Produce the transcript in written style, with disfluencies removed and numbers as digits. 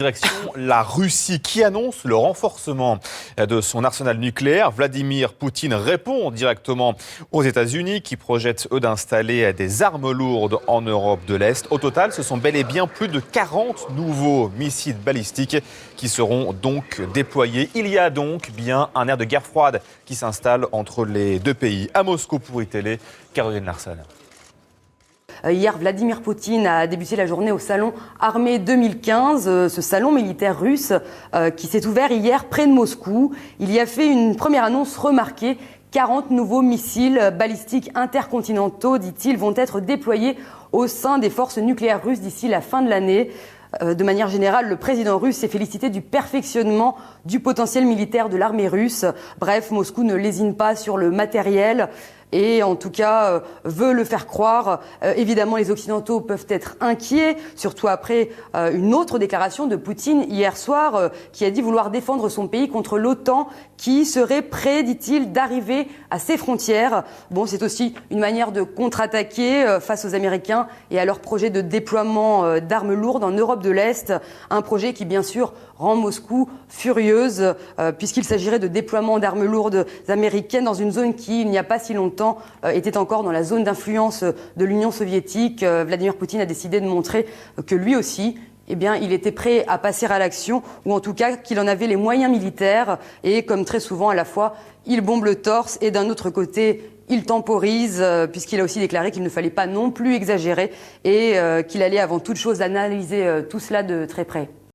Direction la Russie qui annonce le renforcement de son arsenal nucléaire. Vladimir Poutine répond directement aux États-Unis qui projettent, eux, d'installer des armes lourdes en Europe de l'Est. Au total, ce sont bel et bien plus de 40 nouveaux missiles balistiques qui seront donc déployés. Il y a donc bien un air de guerre froide qui s'installe entre les deux pays. À Moscou pour iTélé, Caroline Larson. Hier, Vladimir Poutine a débuté la journée au salon Armée 2015, ce salon militaire russe qui s'est ouvert hier près de Moscou. Il y a fait une première annonce remarquée. 40 nouveaux missiles balistiques intercontinentaux, dit-il, vont être déployés au sein des forces nucléaires russes d'ici la fin de l'année. De manière générale, le président russe s'est félicité du perfectionnement du potentiel militaire de l'armée russe. Bref, Moscou ne lésine pas sur le matériel et en tout cas veut le faire croire. Évidemment, les Occidentaux peuvent être inquiets, surtout après une autre déclaration de Poutine hier soir qui a dit vouloir défendre son pays contre l'OTAN qui serait prêt, dit-il, d'arriver à ses frontières. Bon, c'est aussi une manière de contre-attaquer face aux Américains et à leur projet de déploiement d'armes lourdes en Europe de l'Est. Un projet qui, bien sûr, rend Moscou furieuse puisqu'il s'agirait de déploiement d'armes lourdes américaines dans une zone qui, il n'y a pas si longtemps, était encore dans la zone d'influence de l'Union soviétique. Vladimir Poutine a décidé de montrer que lui aussi, il était prêt à passer à l'action, ou en tout cas qu'il en avait les moyens militaires. Et comme très souvent, à la fois, il bombe le torse et d'un autre côté, il temporise, puisqu'il a aussi déclaré qu'il ne fallait pas non plus exagérer et qu'il allait avant toute chose analyser tout cela de très près.